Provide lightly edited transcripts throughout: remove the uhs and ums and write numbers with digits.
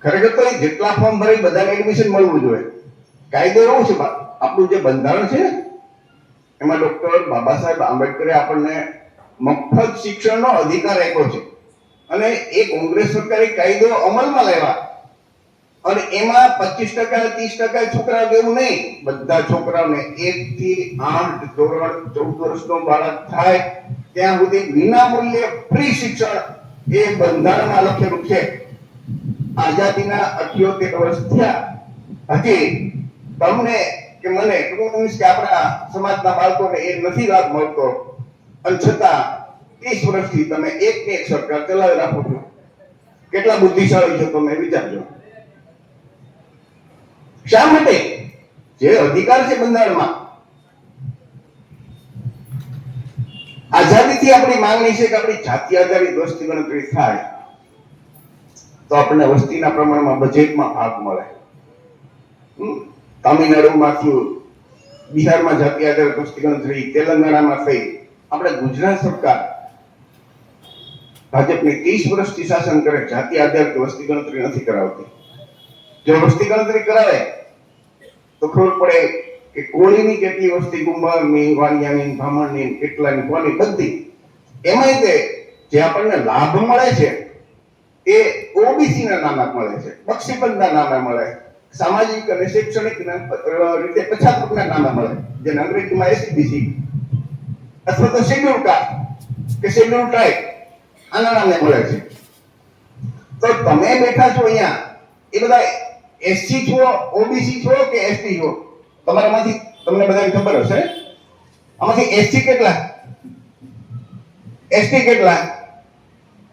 ખરેખર તો જેટલા ફોર્મ ભરાય બધાને એડમિશન મળવું જોઈએ. કાયદો એવો છે, આપણું જે બંધારણ છે એમાં ડોક્ટર બાબા સાહેબ આંબેડકરે આપણને મફત શિક્ષણનો અધિકાર આપ્યો છે અને એ કોંગ્રેસ સરકારે કાયદો અમલમાં લાવ્યા અને એમાં 25% 30% છોકરાઓ એવું નહીં, બધા છોકરાઓને 1 થી 8 ધોરણ 14 વર્ષનો બાળક થાય ત્યાં સુધી વિના મૂલ્યે ફ્રી શિક્ષણ એ બંધારણમાં લખેલું છે. આઝાદીના 78 વર્ષ થયા, હજી તમને કે મને કે આપણા સમાજના બાળકોને એ નથી લાભ મળતો અને છતાં 30 વર્ષથી તમે એક સરકાર ચલાવી રાખો છો. કેટલા બુદ્ધિશાળી છો તમે વિચારજો. શા માટે? જે અધિકાર છે બંધારણમાં. આઝાદીથી આપણી માંગણી છે કે આપણી જાતિ આધારિત વસ્તી ગણતરી થાય તો આપણને વસ્તીના પ્રમાણમાં બજેટમાં ભાગ મળે. તામિલનાડુમાં થયું, બિહારમાં જાતિ આધારિત વસ્તી ગણતરી, તેલંગાણામાં થઈ. આપણે ગુજરાત સરકાર ભાજપની 30 વર્ષથી શાસન કરે, જાતિ આધારિત વસ્તી ગણતરી નથી કરાવતી. જો વસ્તી ગણતરી કરાવે તો ખબર પડે કે કોળીની કેટલી વસ્તી, કુંભારની, વાણિયાની, બ્રાહ્મણની, કેટલાની, કોની, બધી. એમાંય તે જે આપણને લાભ મળે છે એ ઓબીસી ના નામે મળે છે, બક્ષીપંથના નામે મળે, સામાજિક અને શૈક્ષણિક રીતે પછાત વર્ગના નામે મળે, જેને અંગ્રેજીમાં એસસીબીસી અથવા તો શેડ્યુલ કાસ્ટ કે શેડ્યુલ ટ્રાઇબ આના નામે મળે છે. તો તમે બેઠા છો અહીંયા, એ બધા એસસી છો, ઓબીસી છો કે એસટી છો? તમારામાંથી તમને બધાને ખબર હશે. આમાંથી એસસી કેટલા, એસટી કેટલા?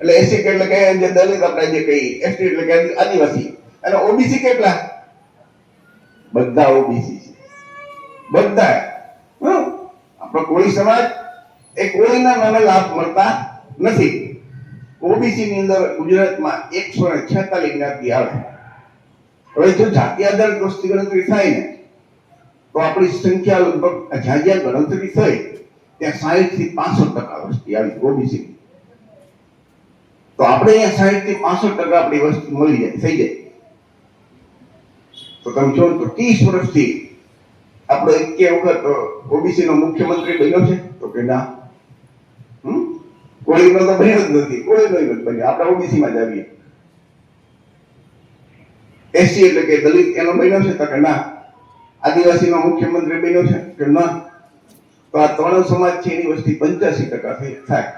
એટલે એસસી એટલે કે જે દલિત આપણે જે કહીએ, એસટી એટલે કે આદિવાસી, અને ઓબીસી કેટલા? બધા ઓબીસી છે, બધા. આપણો કોળી સમાજ એ કોળીના નામે લાભ મળતા નથી. ઓબીસી ની અંદર ગુજરાતમાં 146 જ્ઞાતિ આવે. હવે જો જાતિ આધારિત વસ્તી ગણતરી થાય ને તો આપણી સંખ્યા લગભગ જ્યાં જ્યાં ગણતરી થઈ ત્યાં 60 થી 65% વસ્તી આવી ઓબીસી. તો આપણે અહીંયા 60 થી 65% આપણી વસ્તી મળી જાય, થઈ જાય. તો તમે જો તો 30 વર્ષથી આપણો એક વખત ઓબીસી નો મુખ્યમંત્રી બન્યો છે તો કે ના, કોળીનો તો બન્યો જ નથી, કોળીનો નથી બન્યો. આપણે ઓબીસી માં જ આવીએ. એસસી એટલે કે દલિત એનો બન્યો છે તો કે ના. આદિવાસી નો મુખ્યમંત્રી બન્યો છે કે ના. તો આ ત્રણ સમાજ છે એની વસ્તી 85% થાય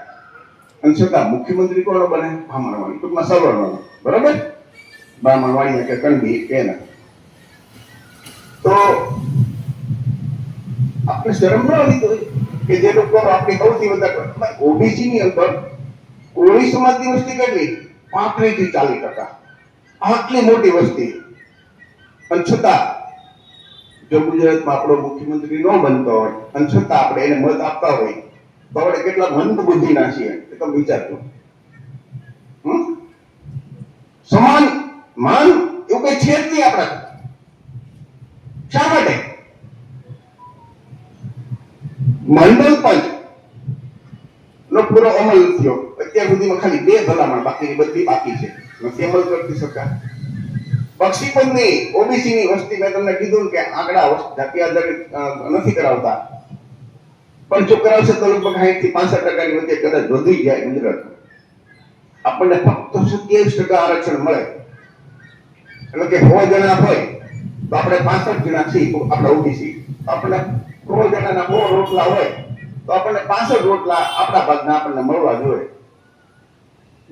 અને છતાં મુખ્યમંત્રી કોનો બને? બ્રાહ્મણવાળી, ટૂંકમાં સવર્ણનો. બરાબર? બ્રાહ્મણવાળી કે કણબી કે ના. તો આપણે શરમ ન આવી તો કે જે લોકો આપણી સૌથી વધારે ઓબીસી ની અંદર કોળી સમાજની વસ્તી કેટલી? 35 થી 40%. આટલી મોટી વસ્તી અને છતાં જો ગુજરાતમાં આપણો મુખ્યમંત્રી ન બનતો હોય અને છતાં આપણે એને મત આપતા હોય તો આપણે કેટલા મંદ બુદ્ધિના છીએ એ તમે વિચારજો. સમાન માન એવું કઈ છે જ નહીં આપણા. શા માટે? મંડળ પંચ નો પૂરો અમલ થયો અત્યાર સુધીમાં, ખાલી 2 ભલામણ, બાકીની બધી બાકી છે, નથી અમલ કરતી સરકાર. બક્ષીપંથની ઓબીસી ની વસ્તી મેં તમને કીધું કે આંકડા જાતિ આધારિત નથી કરાવતા, પણ જો કરાવશે તો લગભગ 60 થી 65% ની વચ્ચે કદાચ વધી જાય ગુજરાતમાં. આપણને ફક્ત 27% આરક્ષણ મળે. એટલે કે 100 જણા હોય તો આપણે 65 જણા છીએ આપણે ઓબીસી. આપણે 100 જણાના 100 રોટલા હોય તો આપણને 65 રોટલા આપણા ભાગના આપણને મળવા જોઈએ.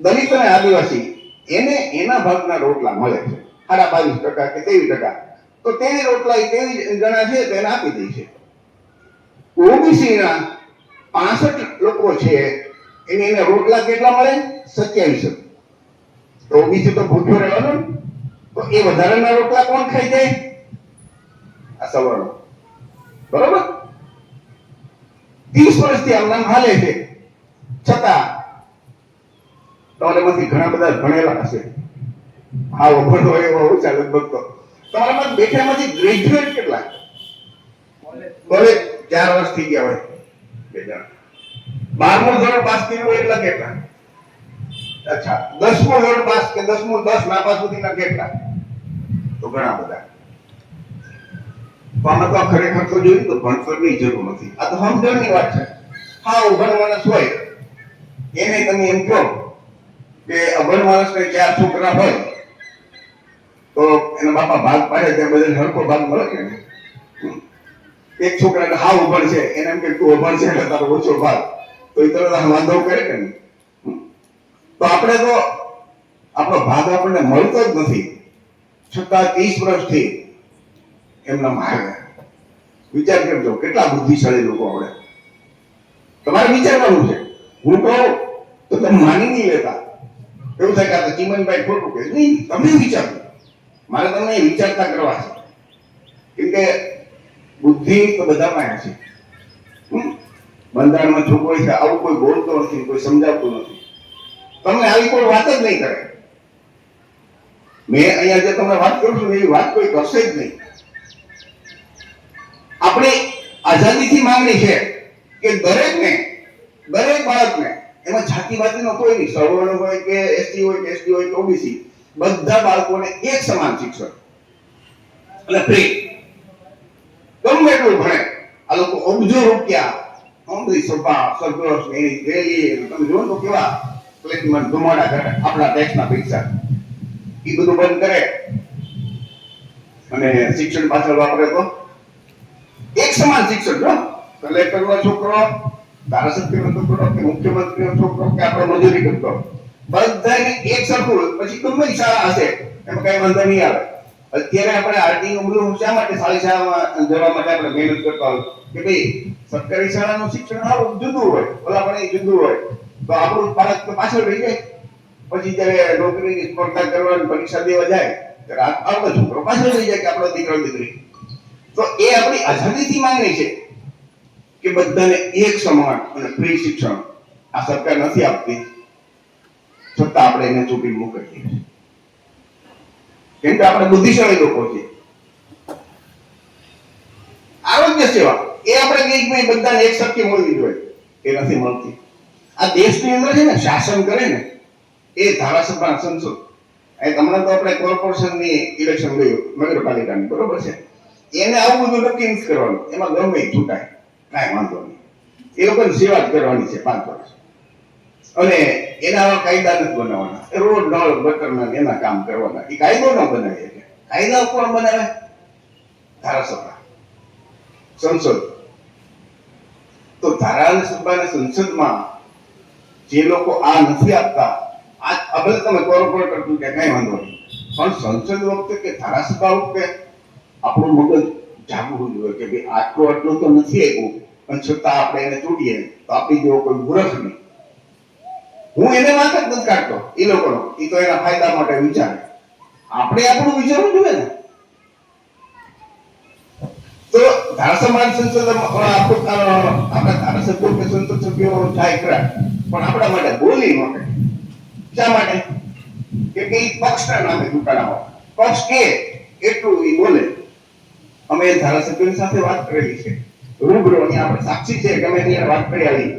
દલિત અને આદિવાસી એને એના ભાગના રોટલા મળે છે 22% કે 23%. તો 23 રોટલા 23 જણા છે તેને આપી દે છે. ઓબીસી ના 65 લોકો છે એને રોટલા કેટલા મળે? 27. તો ઓબીસી તો ભૂખ્યો રહેવાનો. તો એ વધારાના રોટલા કોણ ખાઈ જાય? આ સવર્ણો. બરોબર? 30 વર્ષથી આમ નામ હાલે છે, છતાં તમારામાંથી ઘણા બધા ભણેલા હશે. હા, વખત હોય એવો ઓછા લગભગ. તો તમારામાં બેઠામાંથી ગ્રેજ્યુએટ કેટલા? કોલેજ 4 વર્ષ થઈ ગયા હોય 2 જણા. 12મું ધોરણ પાસ કર્યું હોય એટલા કેટલા? અચ્છા 10મું ધોરણ પાસ કે 10મું 10 નાપાસ સુધીના કેટલા? તો ઘણા બધા. તો આમાં તો ખરેખર તો જોયું તો ભણતરની જરૂર નથી. આ તો સમજણની વાત છે. હા, અભણ માણસ હોય એને તમે એમ કહો કે અભણ માણસને 4 છોકરા હોય તો એના બાપા ભાગ પાડે ત્યાં બધાને હરખો ભાગ મળે કે નહીં? એક છોકરાને હાવ અભણ છે એને એમ કે તું અભણ છે એટલે તારો ઓછો ભાગ, તો એ તરત વાંધો કરે કે નહીં? તો આપણે તો આપણો ભાગ આપણને મળતો જ નથી, છતાં 30 વર્ષથી એમના માર્ગ. વિચાર કરજો કેટલા બુદ્ધિશાળી લોકો આપણે. તમારે વિચારવાનું છે. હું કહું તો તમે માની નહીં લેતા. એવું થાય કે આ ચીમનભાઈ ખોટું કહે. નહીં, તમે વિચારો. મારે તમને વિચારતા કરવા છે. કેમ કે બુદ્ધિ તો બધામાં છે. બંધારણમાં છોકરો છે આવું કોઈ બોલતો નથી, કોઈ સમજાવતું નથી. તમને આવી કોઈ વાત જ નહીં કરે. મેં અહીંયા જે તમને વાત કરું છું એવી વાત કોઈ કરશે જ નહીં. આપણે આઝાદીથી માંગણી છે કે દરેક બાળકને, એમાં જાતિ વાતીનો કોઈ નહીં, સવર્ણ હોય કે એસટી હોય કે એસટી હોય કે ઓબીસી, બધા બાળકોને એક સમાન શિક્ષણ અને ફ્રી. ગમે એટલું ભણે. આ લોકો અબજો રૂપિયા અમરી સભા સરઘસ એની રેલી તમે જોવો તો કેવા પ્લેટમાં ધુમાડા કરે આપણા ટેક્સના પૈસા. એ બધું બંધ કરે અને શિક્ષણ પાછળ વાપરે તો એક સમાન શિક્ષણ. જો કલેક્ટરનો છોકરો, ધારાસભ્યનો છોકરો કે મુખ્યમંત્રીનો છોકરો કે આપણો મજૂરી કરતો, બધાને એક સરખું. પછી ગમે શાળા હશે એમાં કઈ વાંધો નહીં આવે. અત્યારે આપણે આરટી નું બધું શા માટે સારી શાળામાં જવા માટે આપણે મહેનત કરતા હોય કે ભાઈ સરકારી શાળાનું શિક્ષણ આવું જુદું હોય, ઓલા પણ જુદું હોય, તો આપણું બાળક તો પાછળ રહી જાય. પછી જયારે નોકરીની સ્પર્ધા કરવાની પરીક્ષા દેવા જાય ત્યારે આપણો છોકરો પાછળ રહી જાય કે આપણો દીકરો દીકરી. તો એ આપણી આઝાદીથી માંગણી છે કે બધાને એક સમાન અને ફ્રી શિક્ષણ આ સરકાર નથી આપતી, છતાં આપણે એને ચૂંટી મૂકીએ છીએ. કેમ કે આપણે બુદ્ધિશાળી લોકો છીએ. આરોગ્ય સેવા એ આપણે કહીએ કે બધાને એક સરખી મળવી જોઈએ, એ નથી મળતી. આ દેશની અંદર છે ને શાસન કરે ને એ ધારાસભા સંસદ. હમણાં તો આપણે કોર્પોરેશનની ઇલેક્શન ગયું નગરપાલિકાની, બરોબર છે. એને આવું બધું નક્કી નથી કરવાનું, એમાં ગમે છૂટાય કાંઈ વાંધો નહીં. એ લોકોની સેવા જ કરવાની છે 5 વર્ષ, અને એના કાયદા નથી બનાવવાના. રોડ નળ ગટરના એના કામ કરવાના. એ કાયદો ન બનાવે. કાયદા કોણ બનાવે? ધારાસભા સંસદ. તો ધારાસભાના સંસદમાં જે લોકો આ નથી આપતા, આ ભલે તમે કોર્પોરેટર કે કઈ વાંધો નહીં, પણ સંસદ વખતે કે ધારાસભા વખતે આપણું મગજ જાગવું જોઈએ કે ભાઈ આટલું તો નથી આવ્યું, પણ છતાં આપણે એને ચૂંટીએ તો આપણી જેવો કોઈ મૂર્ખ નહીં. હું એને વાત જ નથી કાઢતો એ લોકોનો, એ તો એના ફાયદા માટે વિચારે. આપણે આપણું વિચારવું જોઈએ ને. તો ધારાસભા સંસદમાં આપણા ધારાસભ્યો કે સંસદ સભ્યો જાય ખરા, પણ આપણા માટે બોલી માટે. શા માટે? કે કઈ પક્ષના નામે ચૂંટાણા પક્ષ કે એટલું એ બોલે. અમે ધારાસભ્યોની સાથે વાત કરેલી છે રૂબરૂ, અહીંયા આપણે સાક્ષી છે કે અમે અહીંયા વાત કરી આવી.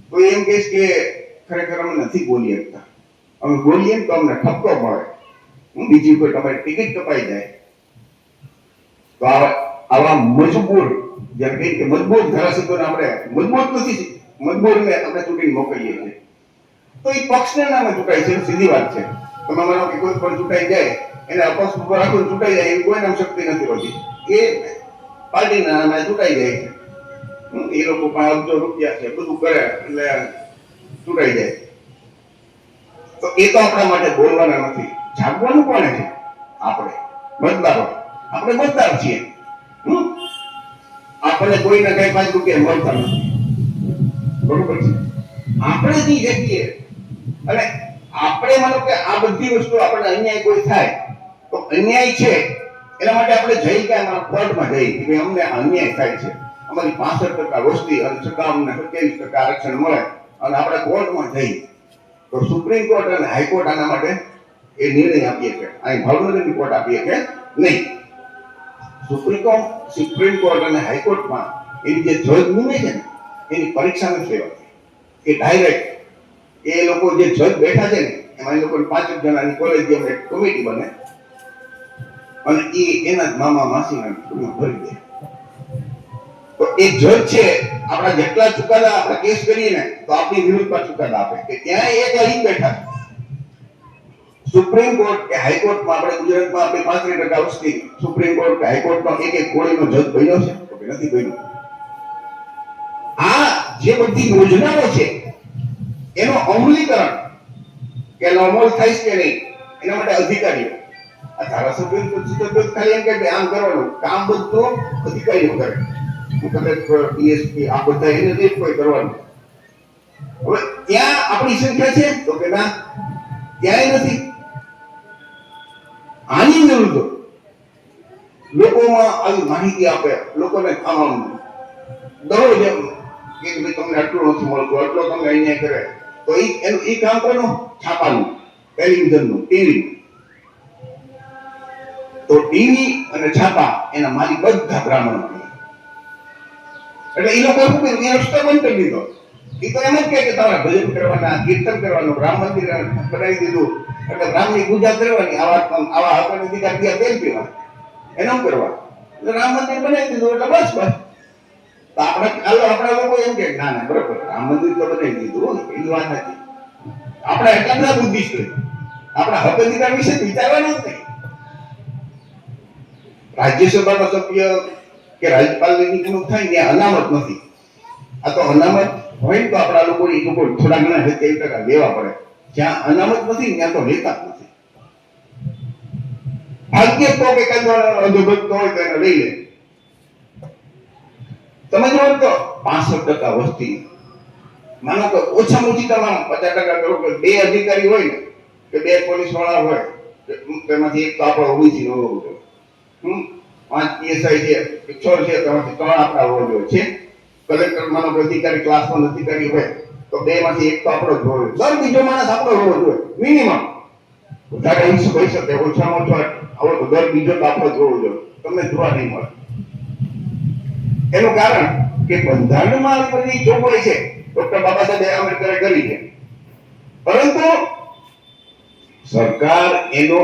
તો એમ કહેશ કે ખરેખર અમે નથી બોલી શકતા, અમે બોલીએ તો અમને ઠપકો મળે, બીજી કોઈ તમારી ટિકિટ કપાઈ જાય. તો આવા મજબૂર, જેમ કે મજબૂત ધારાસભ્યોને આપણે મજબૂત નથી, મજબૂરને આપણે ચૂંટીને મોકલીએ છીએ. તો એ પક્ષના નામે ચૂંટાય છે, સીધી વાત છે. તમે માનો કે કોઈ પણ ચૂંટાઈ જાય એને અપક્ષ ઉપર આખું ચૂંટાઈ જાય એવી કોઈ નામ શક્તિ નથી હોતી. એ પાર્ટીના નામે ચૂંટાઈ જાય છે. એ લોકો પાસે અબજો રૂપિયા છે, બધું કરે એટલે ચૂંટાઈ જાય. તો એ તો આપણા માટે બોલવાના નથી. જાગવાનું કોને છે? આપણે મતદારો. આપણે મતદાર છીએ. આપણને કોઈને કઈ 5 રૂપિયા મળતા નથી, બરોબર છે. આપણે જે જગ્યાએ અને આપણે માનો કે આ બધી વસ્તુ આપણને અન્યાય કોઈ થાય તો અન્યાય છે એના માટે આપણે જઈ ગયા કોર્ટમાં જઈ કે અમને અન્યાય થાય છે, અમારી 65% વસ્તી અને છતાં અમને 27% આરક્ષણ મળે, અને આપણે કોર્ટમાં જઈ તો સુપ્રીમ કોર્ટ અને હાઈકોર્ટ આના માટે એ નિર્ણય આપીએ કે અહીં ભાવનગરની કોર્ટ આપીએ કે નહીં. સુપ્રીમ કોર્ટ અને હાઈકોર્ટમાં એની જે જજ નિમે છે ને એની પરીક્ષા નથી લેવાતી. એ ડાયરેક્ટ એ લોકો જે જજ બેઠા છે ને એમાં એ લોકો 5 જણાની કોલેજ એમ એક કમિટી બને અને એના મામા માસીના ભરી દે. તો એ જજ છે આપણા જેટલા ચુકાદા આપણે કેસ કરીએ ને તો આપણી વિરુદ્ધમાં ચુકાદા આપે કે ત્યાં એકલા ઈ બેઠા. સુપ્રીમ કોર્ટ કે હાઈકોર્ટમાં આપણે ગુજરાતમાં આપણે 35% વસ્તી સુપ્રીમ કોર્ટ કે હાઈકોર્ટમાં એક કોળીનો જજ બન્યો છે તો કે નથી બન્યો. આ જે બધી યોજનાઓ છે એનો અમલીકરણ કે એનો અમલ થાય કે નહીં એના માટે અધિકારીઓ આ ધારાસભ્યો ખાલી એમ કે આમ કરવાનું કામ બધું અધિકારીઓ કરે. ડીએસપી આ બધા એને જ કોઈ કરવાનું. હવે ત્યાં આપણી સંખ્યા છે તો કે ના ક્યાંય નથી. આની વિરુદ્ધ લોકોમાં આવી માહિતી આપે લોકોને દરરોજ એમ કે ભાઈ તમને આટલું નથી મળતું આટલો તમને અન્યાય કરે તો એનું એ કામ કરવાનું છાપાનું ટેલિવિઝનનું ટીવીનું. તો ટીવી અને છાપા એના માલિક બધા બ્રાહ્મણો. એટલે એ લોકો શું કર્યું એ રસ્તો બંધ કરી દીધો. એ તો એમ જ કહે કે તમારે ભજન કરવાના કીર્તન કરવાનું રામ મંદિર બનાવી દીધું એટલે રામની પૂજા કરવાની આવા આપણને દીધા ત્યાં તેલ પીવા એનું કરવા એટલે રામ મંદિર બનાવી દીધું એટલે બસ બસ. તો આપણા લોકો એમ કે ના ના બરોબર રામ મંદિર તો બનાવી દીધું એની વાત નથી. આપણા એટલા બધા બુદ્ધિસ્ટ આપણા હક અધિકાર વિશે વિચારવાનું જ નહીં. રાજ્યસભાનો સભ્ય કે રાજ્યપાલની નિમણૂક થાય ત્યાં અનામત નથી. આ તો અનામત હોય ને તો આપણા લોકો એ લોકો થોડા ઘણા 70% લેવા પડે. જ્યાં અનામત નથી ત્યાં તો લેતા જ નથી. ભાગ્ય તો કે કઈ અધોગત હોય તો એને લઈ લે. તમે જો તો 65% વસ્તી માનો કે ઓછામાં ઓછી તમામ 50% કરો કે 2 અધિકારી હોય ને કે 2 પોલીસ વાળા હોય તેમાંથી એક તો આપણો ઓબીસી નો હોવો જોઈએ. 5 પીએસઆઈ છે 6 છે તેમાંથી 3 આપણા હોવો જોઈએ છે. કલેક્ટર માનો કે અધિકારી ક્લાસમાં અધિકારી હોય તો 2 માંથી એક તો આપણો જ હોવો જોઈએ. દર બીજો માણસ આપણો હોવો જોઈએ મિનિમમ. વધારે હોઈ શકે ઓછામાં ઓછો આવો તો દર બીજો તો આપણો જ હોવો જોઈએ. તમને જોવા નહીં મળે. એનું કારણ કે બંધારણમાં આવી બધી જોગવાઈ છે ડોક્ટર બાબા સાહેબ આંબેડકરે કરી છે પરંતુ સરકાર એનો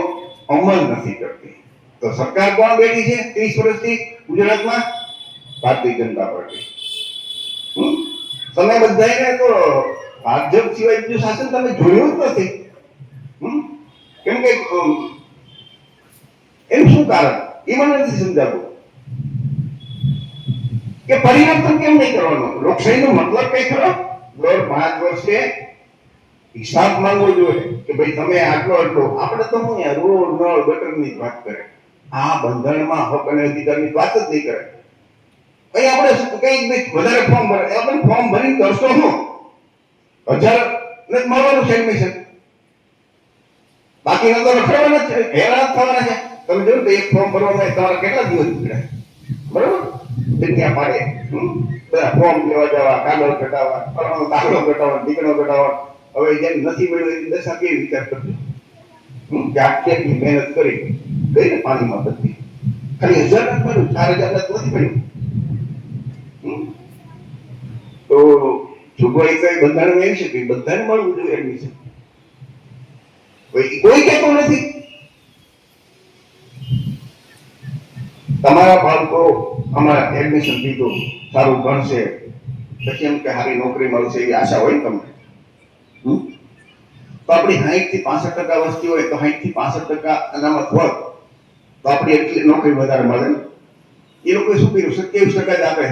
અમલ નથી કરતી. તો સરકાર કોણ બેઠી છે 30 વર્ષથી ગુજરાતમાં? ભારતીય જનતા પાર્ટી. તમે બધાને તો ભાજપ સિવાય બીજું શાસન તમે જોયું જ નથી. કેમ કે એનું શું કારણ એ મને નથી સમજાતું કે પરિવર્તન કેમ નહીં કરવાનું? લોકશાહીનો મતલબ કઈ ખરો? દર 5 વર્ષે હિસાબ માંગવો જોઈએ કે ભાઈ તમે આટલો આટલો. આપણે તો હું રોડ નળ ગટરની વાત કરે. આ બંધારણમાં હક અને અધિકારની વાત જ નહીં કરે. ભાઈ આપણે કઈ વધારે ફોર્મ ભરે આપણે ફોર્મ ભરીને કરશો શું? 1000 ને મળવાનું છે એડમિશન. બાકીના તો રખડવાના છે હેરાન થવાના છે. તમે જોયું તો એક ફોર્મ ભરવામાં તમારે કેટલા દિવસ નીકળે બરોબર? ત્યાં પાડે બધા ફોર્મ લેવા જવા કાગળ કટાવવા દાખલો કટાવવા દીકરો કટાવવા. હવે જેમ નથી મળ્યું એની દશા કેવી વિચાર કરજો. કેટલી મહેનત કરી ગઈ ને પાણીમાં બધી ખાલી 1000 નથી મળ્યું 4000 નથી મળ્યું. તો જોગવાઈ કઈ બંધારણમાં એવી છે કે બધાને મળવું જોઈએ એડમિશન. કોઈ કહેતો નથી. તમારા બાળકો અમારા એડમિશન લીધું સારું ભણશે પછી એમ કે સારી નોકરી મળશે એવી આશા હોય તમને. તો આપણી 60 થી 65% વસ્તી હોય તો 60 થી 65% અનામત હોય તો આપણી એટલી નોકરી વધારે મળે. એ લોકોએ શું કર્યું 27% જ આપે.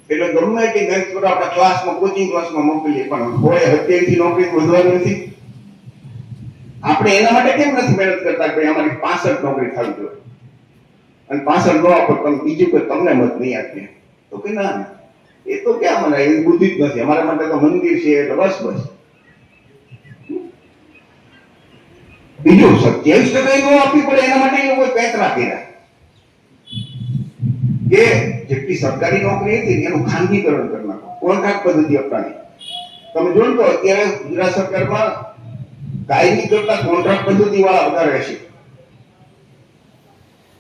એટલે ગમે એટલી મહેનત કરો આપણા ક્લાસમાં કોચિંગ ક્લાસમાં મોકલીએ પણ કોઈ 27 નોકરી વધવાની નથી. આપણે એના માટે કેમ નથી મહેનત કરતા કે અમારી 65 નોકરી થવી જોઈએ અને 65 નો આપો તમે બીજું કોઈ તમને મત નહીં આપીએ તો કે ના એ તો ક્યાં મને એવી બુદ્ધિ જ નથી. અમારા માટે તો મંદિર છે એટલે બસ બસ. બીજું 27% નો આપવી પડે એના માટે એ લોકો પેતરા કર્યા કે જેટલી સરકારી નોકરી હતી એનું ખાનગીકરણ કરી નાખો કોન્ટ્રાક્ટ પદ્ધતિ અપનાવી. તમે જોયું તો અત્યારે ગુજરાત સરકારમાં કાયમી કરતા કોન્ટ્રાક્ટ પદ્ધતિ વાળા વધારે છે.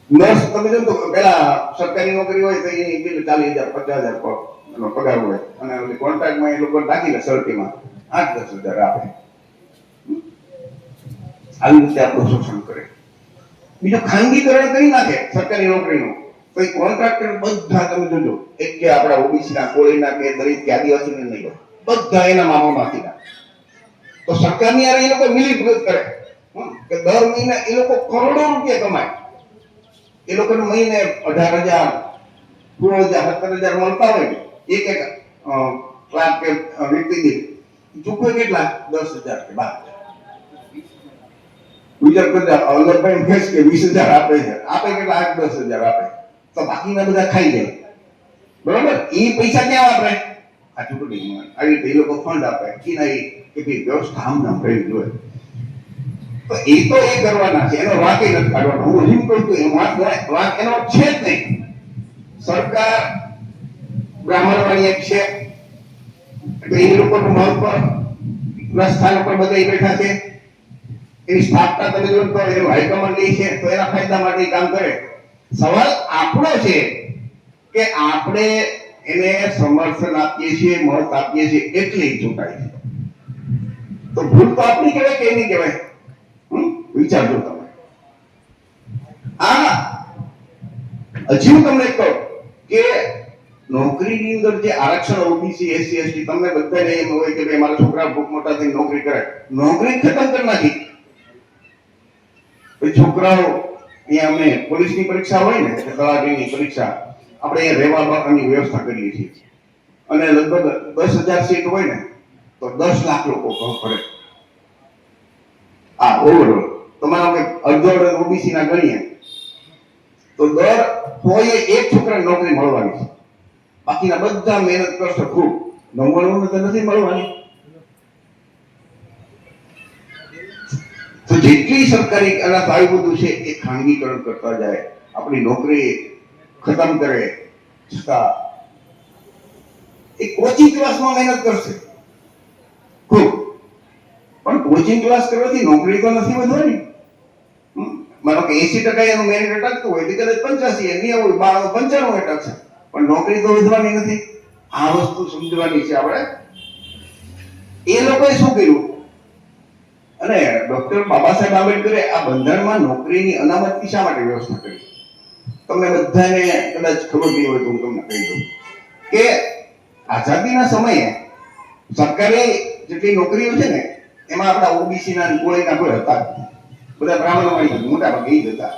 નર્સ તમે જો તો પેલા સરકારી નોકરી હોય તો એની બિલ 40,000 50,000 પગાર હોય અને કોન્ટ્રાક્ટમાં એ લોકો રાખી લે સર્ટીમાં 8-10,000 આપે. આવી રીતે આપણું શોષણ કરે. બીજું ખાનગીકરણ કરી નાખે સરકારી નોકરીનું. કોઈ કોન્ટ્રાક્ટર બધા તમે જોજો, એક કે આપણા ઓબીસી ના, કોળીના કે દલિત કે આદિવાસી ને નહીં, બધા એના મામામાંથી ના. તો સરકારની યાર એ લોકો મિલીભગત કરે કે દર મહિને એ લોકો કરોડો રૂપિયા કમાય. એ લોકોને મહિને 18,000, 16,000, 17,000 મળતા હોય ને, એક ક્લાર્ક કે વ્યક્તિ દીઠ ચૂકવે કેટલા? 10,000 કે 12,000. વિચાર કરજો, અલગભાઈ કહેશ કે 20,000 આપે છે, આપે કેટલા? 8-10,000 આપે, તો બાકીના બધા ખાઈ જાય. બરોબર? એ પૈસા ક્યાં વાપરે? આ ચૂંટણીમાં આવી રીતે એ લોકો ફંડ આપે કે નહીં કે ભાઈ વ્યવસ્થા આમ નામ રહેવી જોઈએ. તો એ તો એ કરવાના છે, એનો વાંક નથી કાઢવાનો. હું એમ કહું છું, વાંક એનો છે જ નહીં. સરકાર બ્રાહ્મણવાળી એક છે, એટલે એ લોકોનું મહત્વ સ્થાન ઉપર બધા બેઠા છે. એની સ્થાપના તમે જો તો એનું હાઈકમાન્ડ છે, તો એના ફાયદા માટે કામ કરે. સવાલ આપણો છે કે આપણે એને સમર્થન આપીએ છીએ, મત આપીએ છીએ એટલે ચૂંટાય છે. તો ભૂલ તો આપણી કહેવાય કે નહીં કહેવાય? વિચારજો તમે. હજી હું તમને કહું કે નોકરીની અંદર જે આરક્ષણ ઓબીસી, એસસી, એસટી, તમને બધાને એમ હોય કે ભાઈ મારા છોકરા ભૂખ મોટા થઈને નોકરી કરે. નોકરી ખતમ કરી નાખી. છોકરાઓ અહીંયા અમે પોલીસની પરીક્ષા હોય ને, તલાટીની પરીક્ષા, આપણે અહીંયા રહેવાની વ્યવસ્થા કરીએ છીએ. અને લગભગ 10,000 સીટ હોય ને, તો 10 લાખ લોકો ભરે. આ ઓવરઓલ તમારા અડધો ઓબીસી ના ગણીએ તો દર કોઈ એક છોકરાને નોકરી મળવાની છે. બાકીના બધા મહેનત કરશે ખૂબ, 99 તો નથી મળવાની. તો જેટલી સરકારી અનાજ આવી બધું છે એ ખાનગીકરણ કરતા જાય, આપણી નોકરી ખતમ કરે. છતાં એ કોચિંગ ક્લાસમાં મહેનત કરશે ખૂબ, પણ કોચિંગ ક્લાસ કરવાથી નોકરી તો નથી વધવાની. માનો કે 80% એનું મેરિટ અટકતું હોય તો કદાચ 85, 90, 95 અટકશે, પણ નોકરી તો વધવાની નથી. આ વસ્તુ સમજવાની છે આપણે. એ લોકોએ શું કર્યું? અને ડોક્ટર બાબા સાહેબ આંબેડકરે આ બંધારણમાં નોકરીની અનામતની શા માટે વ્યવસ્થા કરી? તમને બધાને કદાચ ખબર નહીં હોય તો હું તમને કહી દઉં કે આઝાદીના સમયે સરકારે જેટલી નોકરીઓ છે ને, એમાં આપણા ઓબીસી ના, કોળીના કોઈ હતા, બધા બ્રાહ્મણવાળી મોટા ભાગે જ હતા.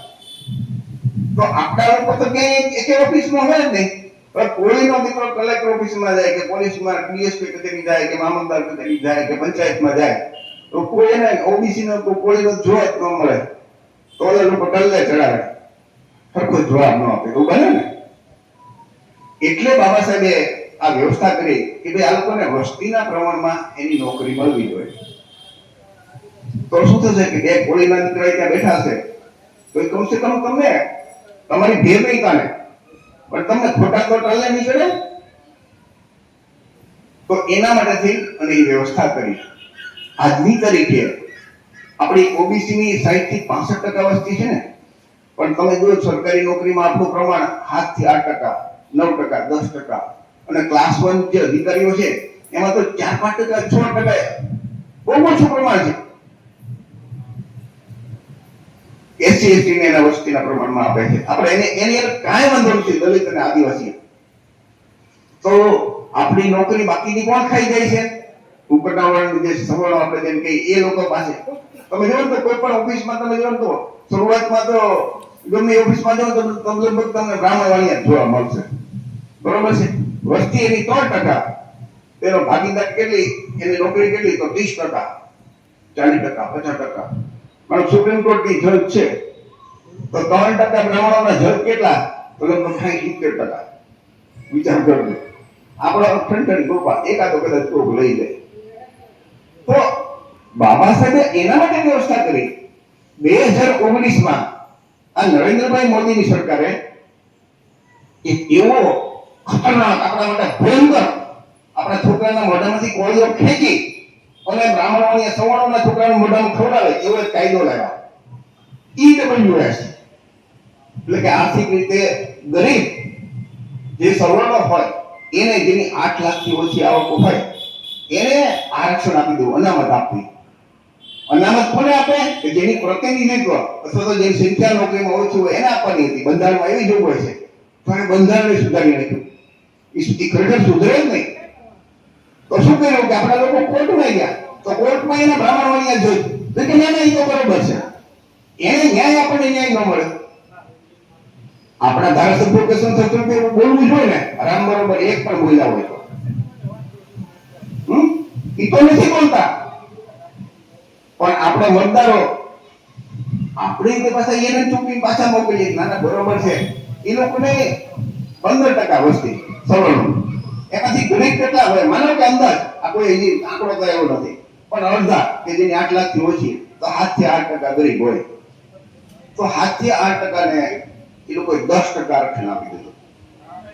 તો આપણા લોકો તો ક્યાંય એક ઓફિસમાં હોય જ નહીં. પણ કોળીનો દીકરો કલેક્ટર ઓફિસમાં જાય કે પોલીસમાં ડીએસપી કચેરી જાય કે મામલતદાર કચેરી જાય કે પંચાયતમાં જાય, તો કોઈ એને ઓબીસી નો કોળીનો જોવા જ ન મળે. તો એ લોકો ટલ્લે ચડાવે, સરખો જવાબ ન આપે, એવું બને ને. એટલે બાબા સાહેબે આ વ્યવસ્થા કરી કે ભાઈ આ લોકોને વસ્તીના પ્રમાણમાં એની નોકરી મળવી જોઈએ. તો શું થશે કે બે કોળીના દીકરા ત્યાં બેઠા છે, તો કમસે કમ તમને તમારી ભેર નહીં કાને, પણ તમને ખોટા તો ટલ્લે નહીં ચડે. તો એના માટેથી અને એ વ્યવસ્થા કરી. આજની તારીખે આપણી ઓબીસી ની 60 થી 65% વસ્તી છે ને, પણ તમે જો સરકારી નોકરીમાં આપણું પ્રમાણ 7 થી 8%, 9%, 10%, અને ક્લાસ 1 જે અધિકારીઓ છે એમાં તો 4-5%, 6% બહુ ઓછું પ્રમાણ છે. એસસી એસટી ને એના વસ્તીના પ્રમાણમાં આપે છે. આપણે એની કાંઈ વાંધો નથી, દલિત અને આદિવાસી. તો આપણી નોકરી બાકીની કોણ ખાઈ જાય છે? ઉપરના વર્ગ જે સવર્ણો આપણે જેમ કે એ લોકો પાસે. તમે જોવો તો કોઈ પણ ઓફિસમાં તમે જોવો તો શરૂઆતમાં તો ગમે ઓફિસમાં જાઓ તો લગભગ તમને બ્રાહ્મણવાળી જોવા મળશે. બરોબર છે? વસ્તી એની 3%, તેનો ભાગીદાર કેટલી, એની નોકરી કેટલી? તો 30%, 40%, 50%. પણ સુપ્રીમ કોર્ટની જજ છે તો 3% બ્રાહ્મણોના જજ કેટલા? તો લગભગ 70%. વિચાર કરજો. આપણો ઠંડણી ગોપા એકાદો કદાચ કોક લઈ જાય. તો બાબા સાહેબે એના માટે વ્યવસ્થા કરી. 2019માં આ નરેન્દ્રભાઈ મોદીની સરકારે એક એવો ખતરનાક, આપણા માટે ભયંકર, આપણા છોકરાના મોઢામાંથી કોળીઓ ખેંચી અને બ્રાહ્મણોની સવર્ણોના છોકરાના મોઢામાં ખવડાવે એવો એક કાયદો લાવ્યા, EWS. એટલે કે આર્થિક રીતે ગરીબ જે સવર્ણો હોય એને, જેની 8 લાખથી ઓછી આવક હોય, એને આરક્ષણ આપી દેવું, અનામત આપવી. અનામત કોને આપે કે જેની પ્રતિનિધિત્વ અથવા તો જેની સંખ્યા નોકરીમાં ઓછી હોય એને આપવાની હતી. બંધારણમાં એવી જોગવાઈ છે. પણ એ બંધારણને સુધારી નાખ્યું. એ ખરેખર સુધરે જ નહીં. તો શું કર્યું કે આપણા લોકો કોર્ટમાં ગયા, તો કોર્ટમાં એને બ્રાહ્મણવાળીયા જોઈ તો કે ના એ તો બરોબર છે. એને ન્યાય આપણને ન્યાય ન મળે. આપણા ધારાસભ્યો કે સંસદ બોલવું જોઈએ ને, રામ બરોબર એક પણ બોલ્યા હોય તો એ તો નથી બોલતા. પણ આપણે મતદારો આપણે પાછા એને ચૂંટીને પાછા મોકલીએ. નાના બરોબર છે. એ લોકોને 15% વસ્તી સવર્ણ, એમાંથી ગરીબ કેટલા હોય માનો કે અંદાજ, આ કોઈ એની આંકડો તો એવો નથી, પણ અડધા કે જેની 8 લાખથી ઓછી, તો 7 થી 8% ગરીબ હોય. તો 7 થી 8% ને એ લોકોએ 10% આરક્ષણ આપી દીધું.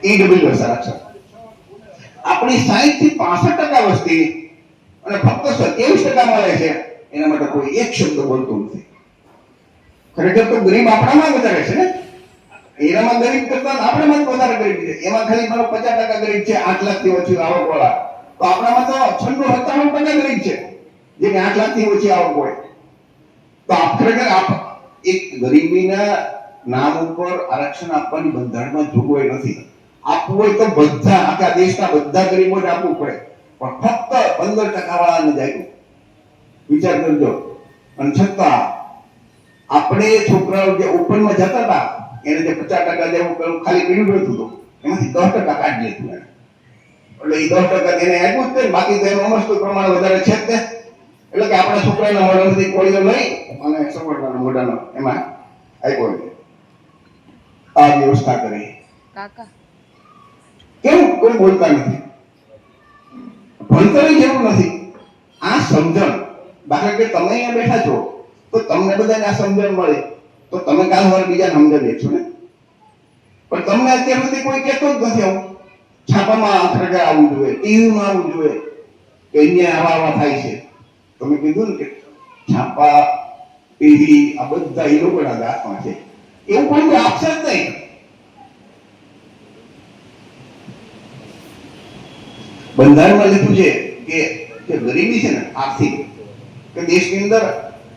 ઈડબ્લ્યુએસ આરક્ષણ. આપણી 60 થી 65% વસ્તી અને ફક્ત 27% મળે છે. એના માટે કોઈ એક શબ્દ બોલતું નથી. ખરેખર તો ગરીબ આપણામાં વધારે છે ને. એનામાં ગરીબ કરતા આપણામાં વધારે ગરીબ છે. એમાં ખાલી મારો 50% ગરીબ છે 8 લાખથી ઓછી આવક વાળા. તો આપણામાં તો 96-97% ગરીબ છે જેને 8 લાખથી ઓછી આવક હોય. તો ખરેખર એક ગરીબીના નામ ઉપર આરક્ષણ આપવાની બંધારણમાં જોગવાઈ નથી. આપવું હોય તો બધા આખા દેશના બધા ગરીબોને આપવું પડે, પણ ફક્ત 15% વાળાને જ આપ્યું. વિચાર કરજો. અને છતાં આપણે છોકરાઓ જે ઓપનમાં જતા હતા એને જે 50% જેવું પેલું ખાલી પીડ્યું રહેતું હતું, એમાંથી 10% કાઢી લીધું એને. એટલે એ 10% એને આપ્યું જ ને, બાકી તો એનું અમસ્તું પ્રમાણ વધારે છે જ ને. એટલે કે આપણા છોકરાના મોઢામાંથી કોળીઓ લઈ અને સગવડના મોઢાનો એમાં આપ્યો છે. આ વ્યવસ્થા કરી. કાકા કેમ કોઈ બોલતા નથી? ભણતરની જરૂર નથી. આ સમજણ, દાખલા કે તમે અહીંયા બેઠા છો તો તમને બધાને આ સમજણ મળે તો તમે કાલ સવારે બીજાને સમજાવી દેશો ને. પણ તમને અત્યાર સુધી કોઈ કહેતો જ નથી. આવું છાપામાં ખરેખર આવવું જોઈએ, ટીવીમાં આવવું જોઈએ કે અહીંયા આવા થાય છે. તમે કીધું ને કે છાપા, ટીવી આ બધા એ લોકોના હાથમાં છે. એવું કોઈ આપશે જ નહીં. બંધારણમાં લીધું છે કે જે ગરીબી છે ને આર્થિક, કે દેશની અંદર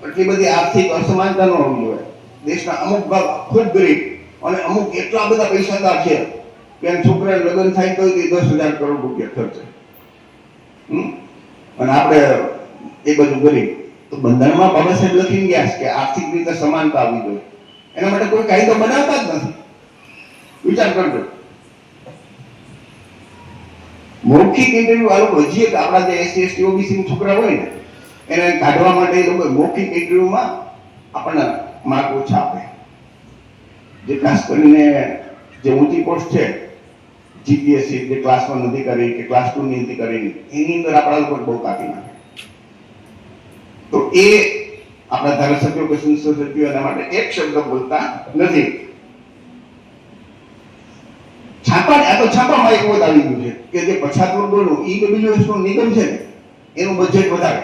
એટલી બધી આર્થિક અસમાનતા ન હોવી જોઈએ. દેશના અમુક ભાગ ખૂબ ગરીબ અને અમુક એટલા બધા પૈસાદાર છે કે છોકરા લગ્ન થાય તો 10,000 કરોડ રૂપિયા ખર્ચે. અને આપણે એ બધું ગરીબ. તો બંધારણમાં બાબા સાહેબ લખીને ગયા કે આર્થિક રીતે સમાનતા આવવી જોઈએ. એના માટે કોઈ કાયદો બનાવતા જ નથી. વિચાર કરજો. મૌખિક ઇન્ટરવ્યુ આ લોકો હજી એક આપણા જે એસસી એસટી ઓબીસી છોકરા હોય ને એને કાઢવા માટે એ લોકો મૌખિક ઇન્ટરવ્યુમાં આપણને માર્ક ઓછા આપે. જે ખાસ કરીને જે ઊંચી પોસ્ટ છે, જીપીએસસી જે ક્લાસ 1 નથી કરી કે ક્લાસ 2 ની નથી કરી, એની અંદર આપણા લોકો બહુ કાપી નાખે. તો એ આપણા ધારાસભ્યો કે સંસદ સભ્યો એના માટે એક શબ્દ બોલતા નથી. આ તો છાપામાં એક વખત આવી ગયું છે કે જે પછાત વર્ગોનું ઈડબ્લ્યુએસ નું નિગમ છે ને એનું બજેટ વધારે.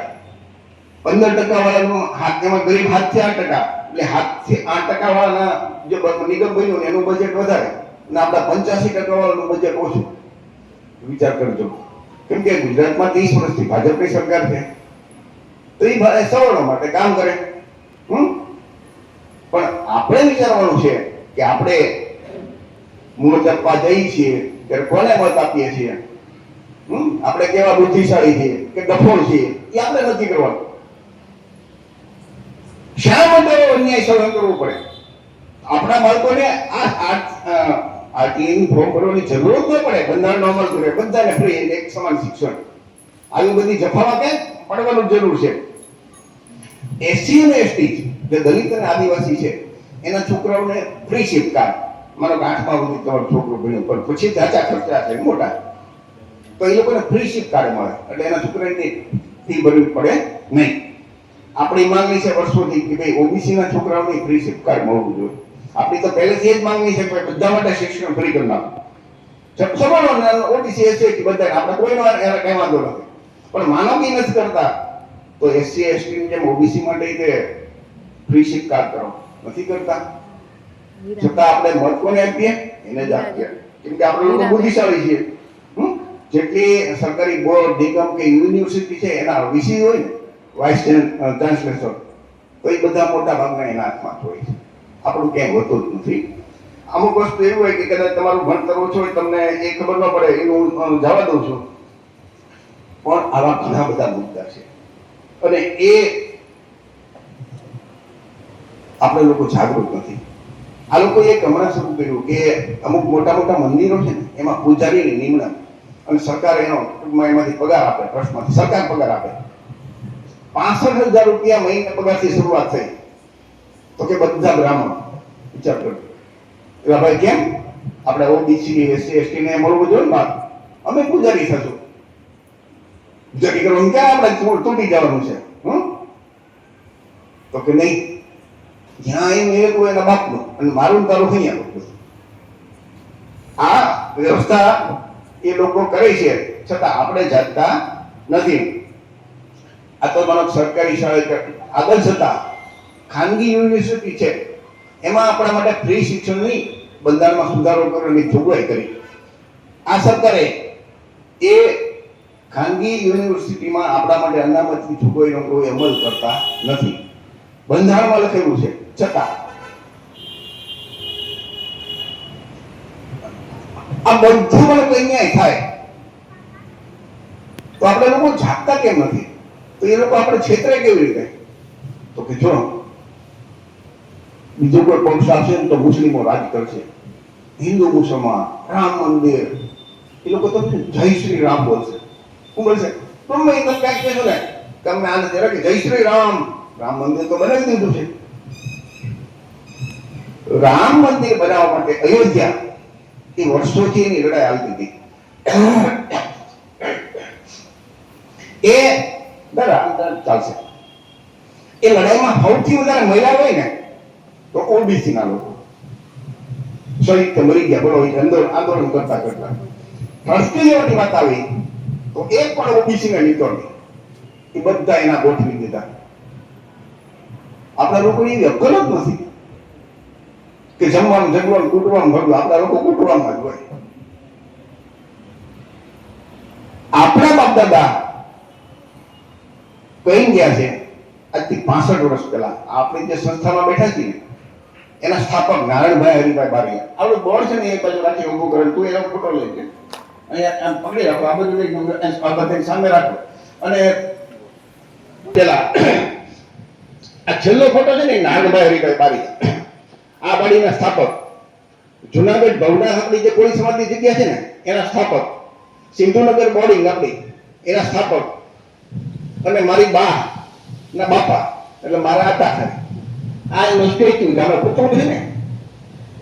15% વાળાનું એમાં ગરીબ 7 થી 8%, એટલે 7 થી 8% વાળાના જે નિગમ બન્યું એનું બજેટ વધારે અને આપણા 85% વાળાનું બજેટ ઓછું. વિચાર કરજો. કેમ કે ગુજરાતમાં 30 વર્ષથી ભાજપની સરકાર છે તો એ સવર્ણો માટે કામ કરે. પણ આપણે વિચારવાનું છે કે આપણે મત આપવા જઈએ છીએ ત્યારે કોને મત આપીએ છીએ? આપણે કેવા બુદ્ધિશાળી છીએ કે ડફોળ છીએ એ આપણે નક્કી કરવાનું. શા માટે અન્યાય સહન કરવું પડે? આપણા બાળકોને આરટીઆઈ ફોર્મ ભરવાની જરૂર જ ન પડે. બંધારણનો અમલ કરે, બધાને ફ્રી એક સમાન શિક્ષણ. આવી બધી જફામાં કેમ પડવાની જરૂર છે? એસસી અને એસટી જે દલિત અને આદિવાસી છે એના છોકરાઓને ફ્રી શિફ્ટ કાર્ડ. મારો 8મા સુધી તમારો છોકરો ભણ્યો પણ પછી ચાચા ખર્ચા છે મોટા, તો એ લોકોને ફ્રી શિફ્ટ કાર્ડ મળે એટલે એના છોકરાને ફી ભરવી પડે નહીં. આપણી માંગણી છે વર્ષોથી કે ભાઈ ઓબીસી ના છોકરાઓને ફ્રી શિફ્ટ કાર્ડ મળવું જોઈએ. આપણી તો પહેલેથી એ જ માંગણી છે કે બધા માટે શિક્ષણ ફ્રી કરી નાખવું. સવાલો ઓબીસી એસસી બધા આપણે કોઈનો કઈ વાંધો નથી, પણ માનવી નથી કરતા. તો એસસી એસટી ની જેમ ઓબીસી માટે તે ફ્રી શિફ્ટ કાર્ડ કરો નથી કરતા. છતાં આપણે મત કોને આપીએ? એને જ આપીએ. કેમ કે આપણે લોકો બુદ્ધિશાળી છીએ. જેટલી સરકારી બોર્ડ, નિગમ કે યુનિવર્સિટી છે એના વીસી હોય ને વાઇસ ચાન્સલેટર, તો એ બધા મોટા ભાગના એના હાથમાં જ હોય છે. આપણું ક્યાંય હોતું જ નથી. અમુક વસ્તુ એવી હોય કે કદાચ તમારું ભણતર ઓછું હોય, તમને એ ખબર ન પડે, એનું હું જવા દઉં છું. પણ આવા ઘણા બધા મુદ્દા છે અને એ આપણે લોકો જાગૃત નથી. આ લોકોએ એક હમણાં શરૂ કર્યું કે અમુક મોટા મોટા મંદિરો છે ને, એમાં પૂજારીની નિમણૂક અને સરકાર એનો ટૂંકમાં એમાંથી પગાર આપે, ટ્રસ્ટમાંથી સરકાર પગાર આપે. 65,000 રૂપિયા મહિને પગારથી શરૂઆત થઈ. તો કે બધા બ્રાહ્મણ. વિચાર કરો એલા ભાઈ, કેમ આપણે ઓબીસી એસસી એસટી ને મળવું જોઈએ ને? અમે પૂજારી થશું. પૂજારી કરવાનું ક્યાં આપણે તૂટી જવાનું છે? તો કે નહીં, જ્યાં એમ એવું એના બાપનું અને મારું તારું અહીંયા. આ વ્યવસ્થા એ લોકો કરે છે, છતાં આપણે જાણતા નથી. આ તો માનો સરકારી શાળા આગળ જતા ખાનગી યુનિવર્સિટી છે, એમાં આપણા માટે ફ્રી શિક્ષણની બંધારણમાં સુધારો કરવાની જોગવાઈ કરી. આ સરકારે એ ખાનગી યુનિવર્સિટીમાં આપણા માટે અનામતની જોગવાઈનો કોઈ અમલ કરતા નથી. બંધારણમાં લખેલું છે, છતાં આ બધું મને અહીંયા થાય તો આપણે લોકો જાગતા કેમ નથી? તો એ લોકો આપણે છેતરે કેવી રીતે? તો કે જો બીજો કોઈ પક્ષ આવશે ને તો મુસ્લિમો રાજ કરશે, હિન્દુ મુસલમાન, રામ મંદિર, એ લોકો તો જય શ્રી રામ બોલશે. શું બોલશે? તમે એ તો ક્યાંક કહેશો ને કે અમે આને જરા કે જય શ્રી રામ, રામ મંદિર તો બનાવી દીધું છે. રામ મંદિર બનાવવા માટે અયોધ્યા એ વર્ષોથી એની લડાઈ હાલતી હતી. એ ચાલશે. એ લડાઈમાં સૌથી વધારે મહિલા હોય ને તો ઓબીસી ના લોકો શહીદ મરી ગયા. બોલો, આંદોલન કરતા કરતા ટ્રસ્ટી લેવાની વાત આવી તો એક પણ ઓબીસી ને નીકળી, એ બધા એના ગોઠવી દીધા. આપણા લોકો એવી અક્કલ જ નથી કે જમવાનું જમવાનું કૂટવાનું ભરવું. આપણા લોકો કૂટવામાં જ હોય. આપણા બાપ દાદા કઈ ગયા છે આજથી 65 વર્ષ પહેલા. આપણે જે સંસ્થામાં બેઠા છીએ એના સ્થાપક નારાયણભાઈ હરિભાઈ બારૈયા. આપણું બોર્ડ છે ને એ બાજુ રાખી ઊભું કરે, તું એનો ફોટો લઈ છે અહીંયા આમ પકડી રાખો, આ બધું સામે રાખો. અને પેલા આ છેલ્લો ફોટો છે ને નારાયણભાઈ હરિભાઈ બારૈયા, આ બાડીના સ્થાપક. જુનાગઢ ભવના આપણી જે કોળી સમાજની જગ્યા છે ને એના સ્થાપક. સિંધુનગર બોર્ડિંગ આપણી એના સ્થાપક. અને મારી બા ના બાપા એટલે મારા આતા થાય. આ એનો સ્ટેચ્યુ ગામે પુતળું છે ને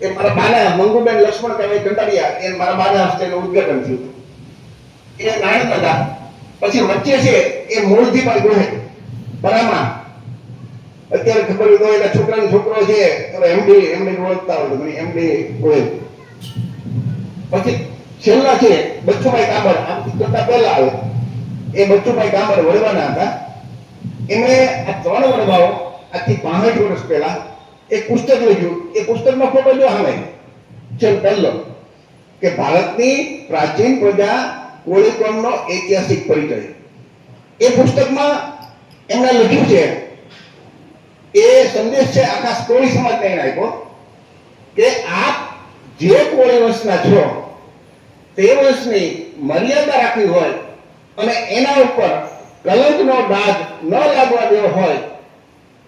એ મારા બાના મંગુબેન લક્ષ્મણ કહેવાય કંટાળિયા, એ મારા બાના હસ્તે એનું ઉદ્ઘાટન થયું. એ નારાયણ દાદા. પછી વચ્ચે છે એ મૂળજીભાઈ ગોહિલ બરામાં. અત્યારે ખબર હોય એના છોકરાનો છોકરો છે એમડી ઓળખતા હોય તો એમડી ગોહિલ. પછી છેલ્લા છે બચ્ચુભાઈ કામર, આમ કરતા પહેલા આવે એ બચ્ચુભાઈ કામર વડવાના હતા. એમણે આ 3 વડવાઓ આજથી 65 વર્ષ પહેલા એક પુસ્તક લખ્યું. એ પુસ્તકનો ફોટો જો સામે છે પહેલો કે ભારતની પ્રાચીન પ્રજા કોળી કોમનો ઐતિહાસિક પરિચય. એ પુસ્તકમાં એમણે લખ્યું છે, એ સંદેશ છે આખા કોળી સમાજને એને આપ્યો કે આપ જે કોળી વંશના છો તે વંશની મર્યાદા રાખવી હોય અને એના ઉપર કલંકનો દાગ ન લાગવા દેવો હોય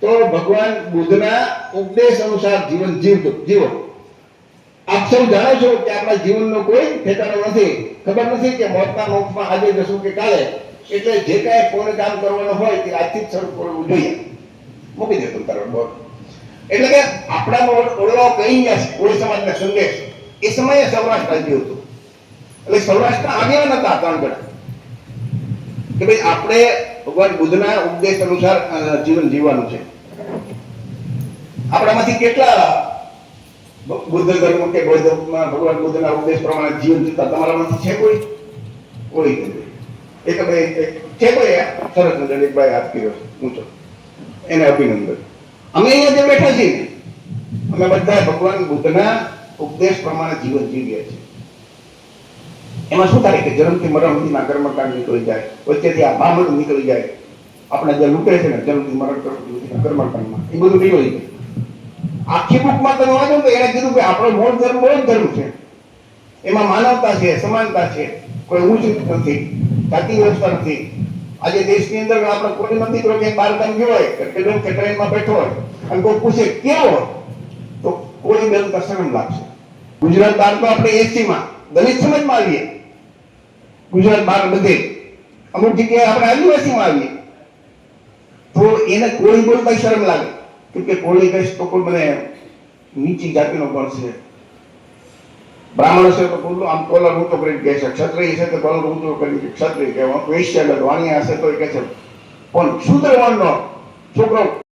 તો ભગવાન બુદ્ધના ઉપદેશ અનુસાર જીવન જીવો. આપ સૌ જાણો છો કે આપણા જીવનનો કોઈ ઠેકાણો નથી. ખબર નથી કે મોતના મુખમાં આજે જશું કે કાલે. એટલે જે કાંઈ પૂર્ણ કામ કરવાનું હોય તે આજથી જ શરૂ કરવું જોઈએ. મૂકી દે તું તારો બોર્ડ. એટલે કે આપણા ઓળવાઓ કહી ગયા છે કોળી સમાજના સંદેશ. એ સમયે સૌરાષ્ટ્ર રાજ્ય હતું. એટલે સૌરાષ્ટ્રના આગેવાન હતા 3 જણા કે ભાઈ આપણે ભગવાન બુદ્ધના ઉપદેશ અનુસાર જીવન જીવવાનું છે. આપણામાંથી કેટલા બુદ્ધ ધર્મ કે ભગવાન બુદ્ધના ઉપદેશ પ્રમાણે જીવન જીવતા તમારામાંથી છે કોઈ? કોઈ નથી. એક ભાઈ છે કોઈ સરસ મજાનો એક ભાઈ હાથ કર્યો ઊંચો, એને અભિનંદન. અમે અહીંયા જે બેઠા છીએ અમે બધા ભગવાન બુદ્ધના ઉપદેશ પ્રમાણે જીવન જીવીએ છીએ. એમાં શું થાય કે જન્મથી મરણ સુધીના કર્મકાંડ નીકળી જાય, વચ્ચેથી આ ભામણ નીકળી જાય, આપણે જે લૂંટે છે ને જન્મથી મરણ કર્મકાંડમાં એ બધું નહીં હોય. આખી બુકમાં તમે વાંચો તો એને કીધું કે આપણો મૂળ ધર્મ બૌદ્ધ ધર્મ છે, એમાં માનવતા છે, સમાનતા છે, કોઈ ઊંચ નથી, જાતિ વ્યવસ્થા નથી. આજે દેશની અંદર આપણે કોઈ નથી તો કે બાર ગામ ગયો હોય કે ટ્રેનમાં બેઠો હોય અને કોઈ પૂછે કેવો તો કોઈ બેન શરમ લાગશે. ગુજરાત બહાર તો આપણે એસી માં દલિત સમાજમાં આવીએ, ગુજરાત બહાર બધે અમુક જગ્યાએ આપણે આદિવાસીમાં આવીએ તો એને કોળી બોલતા શરમ લાગે કે કોળી કહીશ તો કોઈ મને નીચી જાતિનો ગણશે. બ્રાહ્મણ હશે તો બોલો આમ કોલર ઊંચો કરીને કહે છે, ક્ષત્રિય છે તો કોલર ઊંચો કરીને ક્ષત્રિય કહેવા, વૈશ્ય વણિયા હશે તો કહે છે. પણ શૂદ્ર વર્ણનો છોકરો